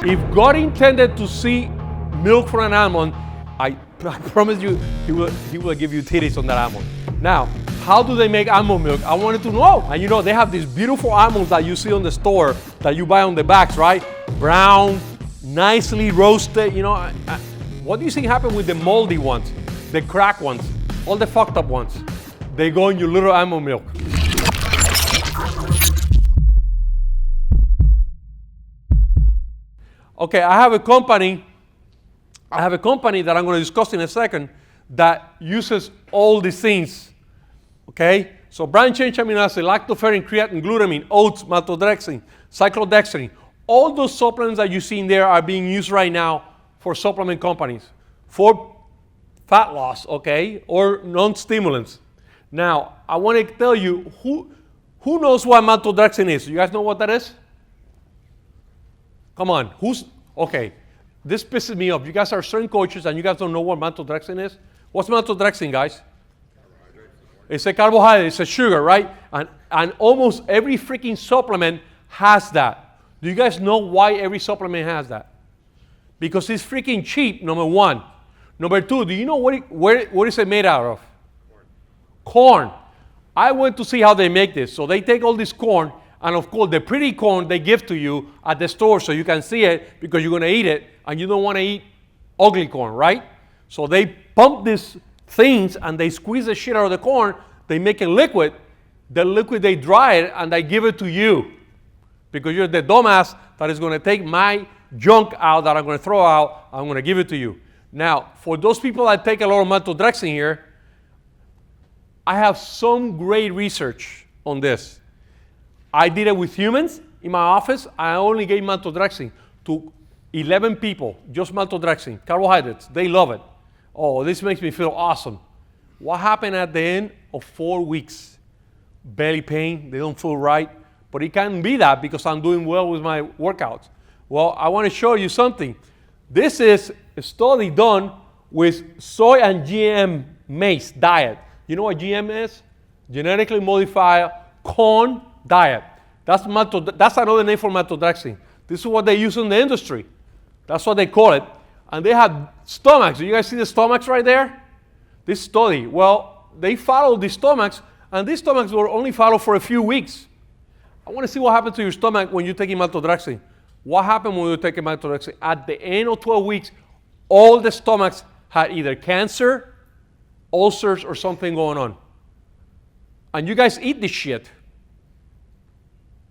If God intended to see milk from an almond, I promise you, he will give you titties on that almond. Now, how do they make almond milk? I wanted to know. And you know, they have these beautiful almonds that you see on the store that you buy on the bags, right? Brown, nicely roasted. You know, what do you think happened with the moldy ones, the cracked ones, all the fucked up ones? They go in your little almond milk. Okay, I have a company that I'm going to discuss in a second that uses all these things. Okay? So branched-chain amino acid, lactoferrin, creatine, glutamine, oats, maltodextrin, cyclodextrin. All those supplements that you see in there are being used right now for supplement companies for fat loss, okay, or non-stimulants. Now, I want to tell you, who knows what maltodextrin is? You guys know what that is? Come on, okay, this pisses me off. You guys are certain coaches and you guys don't know what maltodextrin is? What's maltodextrin, guys? It's a carbohydrate, it's a sugar, right? And almost every freaking supplement has that. Do you guys know why every supplement has that? Because it's freaking cheap, number one. Number two, do you know what is it made out of? Corn. I went to see how they make this. So they take all this corn, and of course, the pretty corn they give to you at the store so you can see it because you're going to eat it, and you don't want to eat ugly corn, right? So they pump these things, and they squeeze the shit out of the corn. They make it liquid. The liquid, they dry it, and they give it to you because you're the dumbass that is going to take my junk out that I'm going to throw out. I'm going to give it to you. Now, for those people that take a lot of maltodextrin here, I have some great research on this. I did it with humans in my office. I only gave maltodextrin to 11 people, just maltodextrin, carbohydrates. They love it. Oh, this makes me feel awesome. What happened at the end of 4 weeks? Belly pain, they don't feel right. But it can't be that because I'm doing well with my workouts. Well, I want to show you something. This is a study done with soy and GM maize diet. You know what GM is? Genetically modified corn diet. That's another name for maltodextrin. This is what they use in the industry. That's what they call it. And they have stomachs. Do you guys see the stomachs right there? This study, well, they followed the stomachs, and these stomachs were only followed for a few weeks. I want to see what happened to your stomach when you're taking maltodextrin. What happened when you're taking maltodextrin? At the end of 12 weeks, all the stomachs had either cancer, ulcers, or something going on. And you guys eat this shit.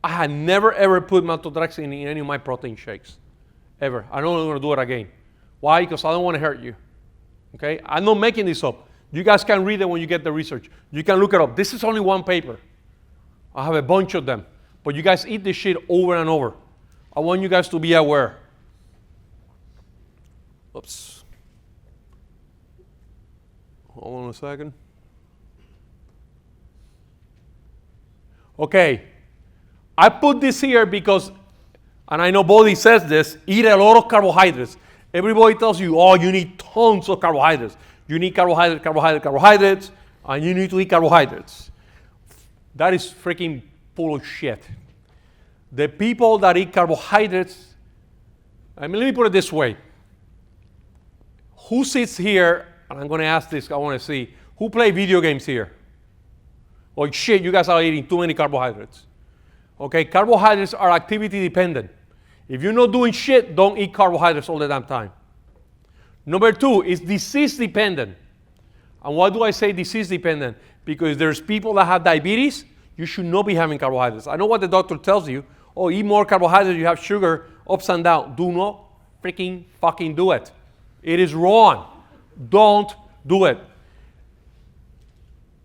I had never, ever put maltodextrin in any of my protein shakes. Ever. I don't want to do it again. Why? Because I don't want to hurt you. Okay? I'm not making this up. You guys can read it when you get the research. You can look it up. This is only one paper. I have a bunch of them. But you guys eat this shit over and over. I want you guys to be aware. Oops. Hold on a second. Okay. I put this here because, and I know Bodhi says this, eat a lot of carbohydrates. Everybody tells you, oh, you need tons of carbohydrates. You need carbohydrates, and you need to eat carbohydrates. That is freaking full of shit. The people that eat carbohydrates, let me put it this way. Who sits here, and I'm going to ask this, I want to see, who play video games here? Oh, shit, you guys are eating too many carbohydrates. Okay, carbohydrates are activity dependent. If you're not doing shit, don't eat carbohydrates all the damn time. Number two is disease dependent. And why do I say disease dependent? Because there's people that have diabetes, you should not be having carbohydrates. I know what the doctor tells you. Oh, eat more carbohydrates, you have sugar, ups and downs. Do not freaking fucking do it. It is wrong. Don't do it.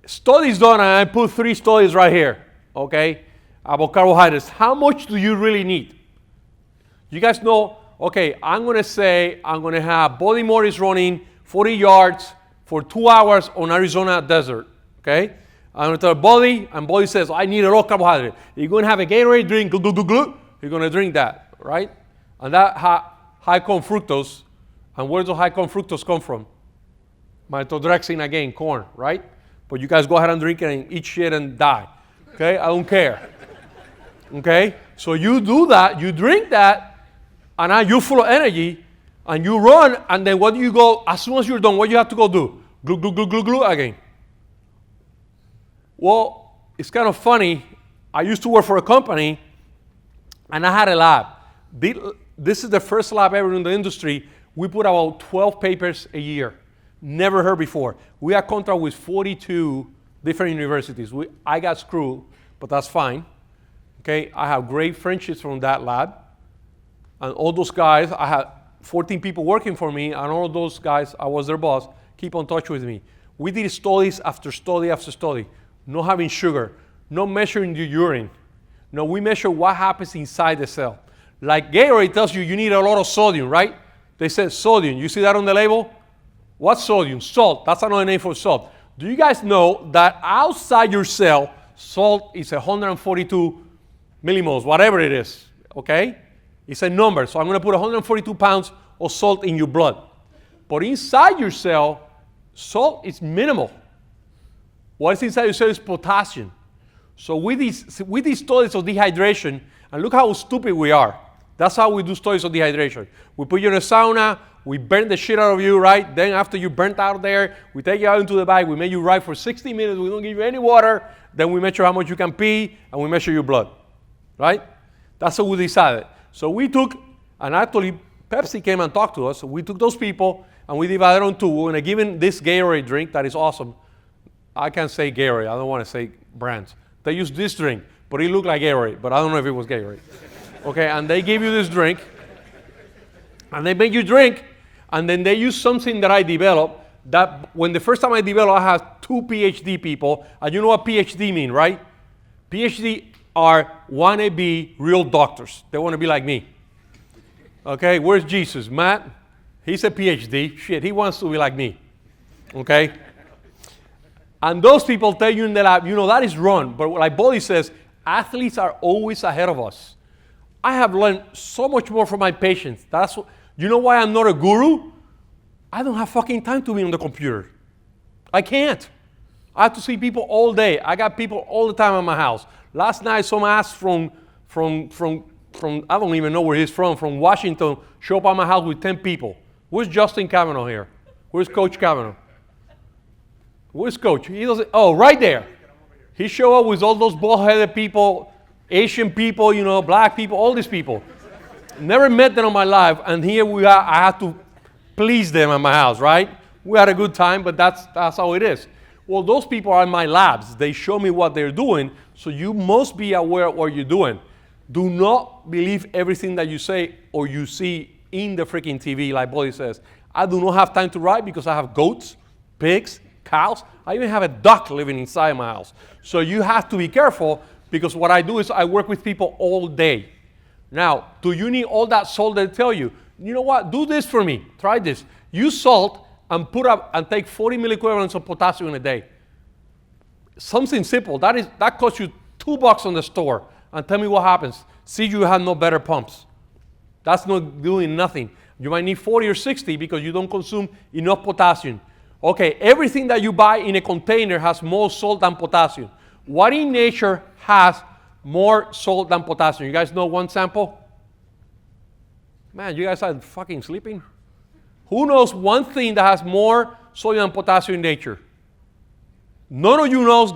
Studies done, and I put 3 studies right here, okay, about carbohydrates. How much do you really need? You guys know, okay, I'm going to say I'm going to have Buddy Morris running 40 yards for 2 hours on Arizona desert, okay? I'm going to tell Buddy, and Buddy says, I need a lot of carbohydrate. You're going to have a Gatorade drink, glug, glug, glug, glug. You're going to drink that, right? And that high corn fructose, and where does high corn fructose come from? Maltodextrin again, corn, right? But you guys go ahead and drink it and eat shit and die, okay? I don't care, okay? So you do that, you drink that, and now you're full of energy, and you run, and then what do you go, as soon as you're done, what do you have to go do? Glue, glue, glue, glue, glue again. Well, it's kind of funny. I used to work for a company, and I had a lab. This is the first lab ever in the industry. We put about 12 papers a year. Never heard before. We had contract with 42 different universities. I got screwed, but that's fine. Okay, I have great friendships from that lab. And all those guys, I had 14 people working for me, and all those guys, I was their boss, keep in touch with me. We did studies after study after study. No having sugar, no measuring the urine. No, we measure what happens inside the cell. Like Gatorade tells you need a lot of sodium, right? They said sodium. You see that on the label? What's sodium? Salt. That's another name for salt. Do you guys know that outside your cell, salt is 142 millimoles, whatever it is, okay? It's a number. So I'm going to put 142 pounds of salt in your blood. But inside your cell, salt is minimal. What is inside your cell is potassium. So with these studies of dehydration, and look how stupid we are. That's how we do studies of dehydration. We put you in a sauna, we burn the shit out of you, right? Then after you burnt out there, we take you out into the bag, we make you ride for 60 minutes, we don't give you any water, then we measure how much you can pee, and we measure your blood, right? That's what we decided. So we took, and actually Pepsi came and talked to us, so we took those people, and we divided on two. We're going to give them this Gatorade drink that is awesome. I can't say Gatorade, I don't want to say brands. They use this drink, but it looked like Gatorade, but I don't know if it was Gatorade. Okay, and they give you this drink, and they make you drink, and then they use something that I developed, that when the first time I developed, I had 2 PhD people, and you know what PhD mean, right? PhD want to be real doctors. They want to be like me. Okay, where's Jesus? Matt, he's a PhD. Shit, he wants to be like me. Okay? And those people tell you in the lab, that is wrong. But like Buddy says, athletes are always ahead of us. I have learned so much more from my patients. You know why I'm not a guru? I don't have fucking time to be on the computer. I can't. I have to see people all day. I got people all the time at my house. Last night, some ass from I don't even know where he's from Washington, show up at my house with 10 people. Where's Justin Kavanaugh here? Where's Coach Kavanaugh? Where's Coach? He doesn't. Oh, right there. He showed up with all those bald-headed people, Asian people, black people, all these people. Never met them in my life, and here we are. I had to please them at my house, right? We had a good time, but that's how it is. Well, those people are in my labs. They show me what they're doing, so you must be aware of what you're doing. Do not believe everything that you say or you see in the freaking TV, like Buddy says. I do not have time to write because I have goats, pigs, cows. I even have a duck living inside my house. So you have to be careful because what I do is I work with people all day. Now, do you need all that salt they tell you? You know what? Do this for me. Try this. Use salt and take 40 milliequivalents of potassium in a day. Something simple. That costs you $2 on the store. And tell me what happens. See, you have no better pumps. That's not doing nothing. You might need 40 or 60 because you don't consume enough potassium. Okay, everything that you buy in a container has more salt than potassium. What in nature has more salt than potassium? You guys know one sample? Man, you guys are fucking sleeping. Who knows one thing that has more sodium and potassium in nature? None of you knows.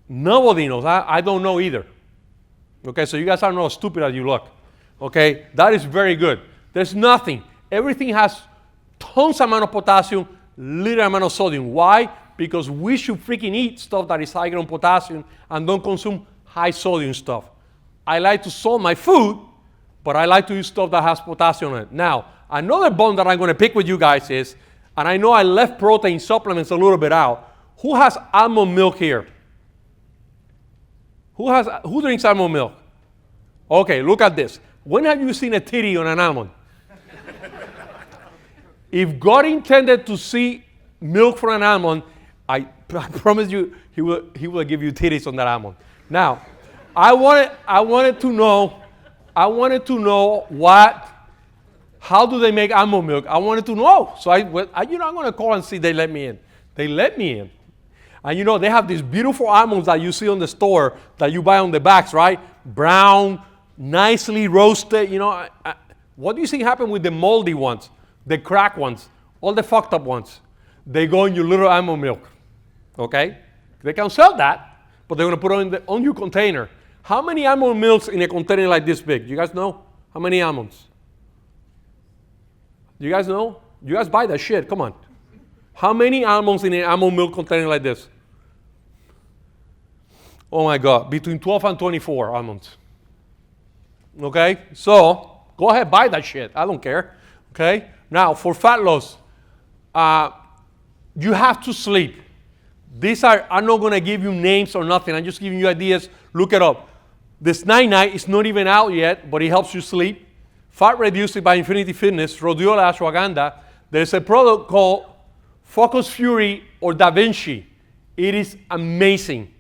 Nobody knows. I don't know either. Okay, so you guys are not as stupid as you look. Okay, that is very good. There's nothing. Everything has tons amount of potassium, little amount of sodium. Why? Because we should freaking eat stuff that is higher on potassium and don't consume high sodium stuff. I like to salt my food, but I like to use stuff that has potassium in it. Now, another bone that I'm going to pick with you guys is, and I know I left protein supplements a little bit out. Who has almond milk here? Who drinks almond milk? Okay, look at this. When have you seen a titty on an almond? If God intended to see milk from an almond, I promise you, He will give you titties on that almond. Now, I wanted to know how do they make almond milk? I wanted to know. So I'm going to call and see they let me in. They let me in. And they have these beautiful almonds that you see on the store that you buy on the bags, right? Brown, nicely roasted, What do you think happened with the moldy ones, the cracked ones, all the fucked up ones? They go in your little almond milk, okay? They can sell that, but they're gonna put it on your container. How many almond milks in a container like this big? You guys know? How many almonds? You guys know? You guys buy that shit, come on. How many almonds in an almond milk container like this? Oh my God, between 12 and 24 almonds. Okay, so go ahead, buy that shit. I don't care. Okay, now for fat loss, you have to sleep. These I'm not gonna give you names or nothing. I'm just giving you ideas. Look it up. This night is not even out yet, but it helps you sleep. Fat reducing by Infinity Fitness, rhodiola, ashwagandha. There's a product called Focus Fury or Davinci. It is amazing.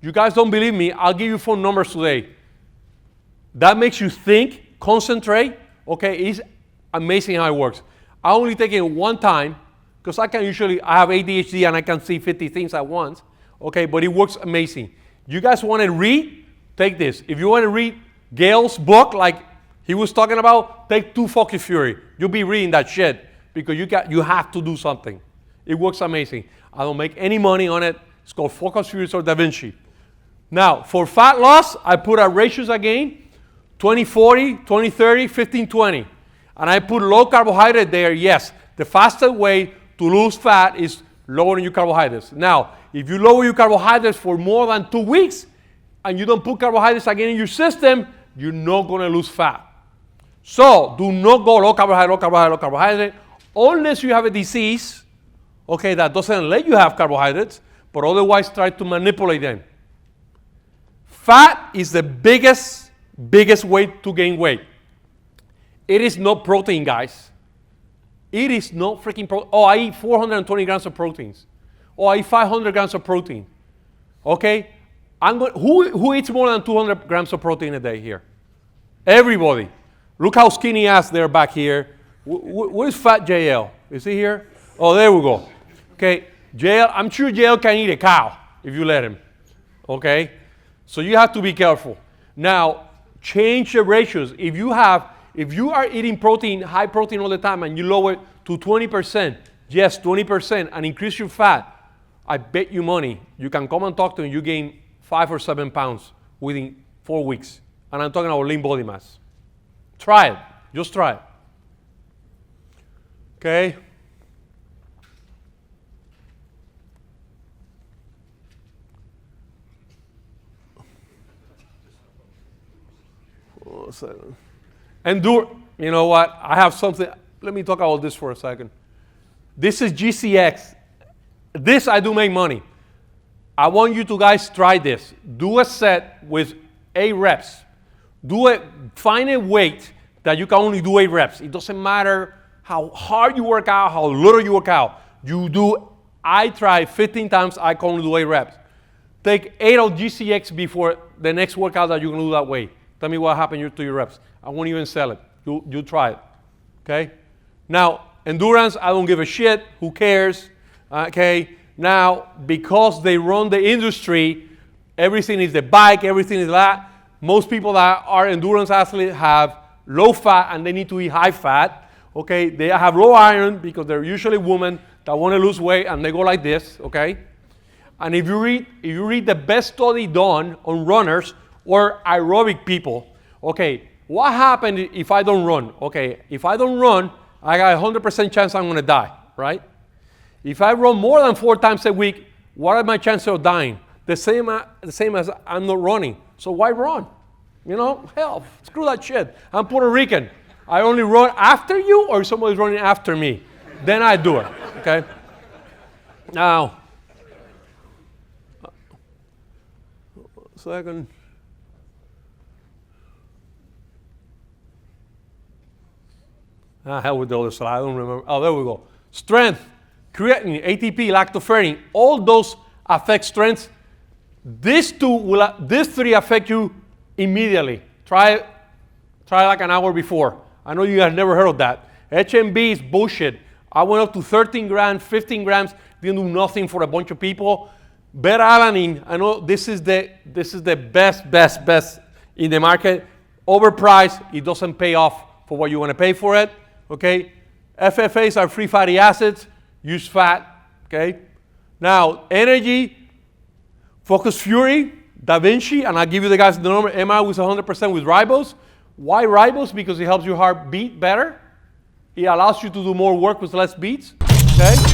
You guys don't believe me? I'll give you phone numbers today. That makes you think, concentrate. Okay, it's amazing how it works. I only take it one time because I have ADHD and I can see 50 things at once. Okay, but it works amazing. You guys want to read? Take this. If you want to read Gail's book, like he was talking about, take 2 Focus Fury. You'll be reading that shit because you have to do something. It works amazing. I don't make any money on it. It's called Focus Fury or Davinci. Now, for fat loss, I put our ratios again, 20-40, 20-30, 15-20. And I put low carbohydrate there, yes. The fastest way to lose fat is lowering your carbohydrates. Now, if you lower your carbohydrates for more than 2 weeks and you don't put carbohydrates again in your system, you're not going to lose fat. So, do not go low carbohydrate, low carbohydrate, low carbohydrate, unless you have a disease, okay, that doesn't let you have carbohydrates, but otherwise try to manipulate them. Fat is the biggest way to gain weight. It is not protein, guys. It is not freaking protein. Oh, I eat 420 grams of proteins. Oh, I eat 500 grams of protein. Okay? Who eats more than 200 grams of protein a day here? Everybody. Look how skinny ass they're back here. Where's Fat JL? Is he here? Oh, there we go. Okay, JL, I'm sure JL can eat a cow if you let him. Okay? So you have to be careful. Now, change the ratios. If you are eating protein, high protein all the time, and you lower it to 20%, yes, 20%, and increase your fat, I bet you money, you can come and talk to me, you gain 5 or 7 pounds within 4 weeks. And I'm talking about lean body mass. Try it. Just try it. Okay? Endure. You know what? I have something. Let me talk about this for a second. This is GCX. This I do make money. I want you to guys try this. Do a set with 8 reps. Find a weight that you can only do 8 reps. It doesn't matter how hard you work out, how little you work out. I try 15 times, I can only do 8 reps. Take 8 of GCX before the next workout that you're going to do that way. Tell me what happened to your reps. I won't even sell it. You try it. Okay? Now, endurance, I don't give a shit. Who cares? Okay? Now, because they run the industry, everything is the bike, everything is that. Most people that are endurance athletes have low fat and they need to eat high fat. Okay? They have low iron because they're usually women that want to lose weight and they go like this. Okay? And if you read the best study done on runners or aerobic people, okay, what happened if I don't run? Okay, if I don't run, I got a 100% chance I'm going to die, right? If I run more than 4 times a week, what are my chances of dying? The same as I'm not running. So why run? You know, hell, screw that shit. I'm Puerto Rican. I only run after you or somebody's running after me. Then I do it, okay? Now, second. Hell with the other slide, I don't remember. Oh, there we go. Strength, creatine, ATP, lactoferrin, all those affect strength. These 3 affect you immediately. Try like an hour before. I know you guys never heard of that. HMB is bullshit. I went up to 13 grams, 15 grams, didn't do nothing for a bunch of people. Beta-alanine, I know this is the best in the market. Overpriced, it doesn't pay off for what you want to pay for it, okay? FFAs are free fatty acids, use fat, okay? Now, energy, focus fury, Davinci, and I'll give you the guys the number, MI was 100% with ribose. Why ribose? Because it helps your heart beat better. It allows you to do more work with less beats, okay?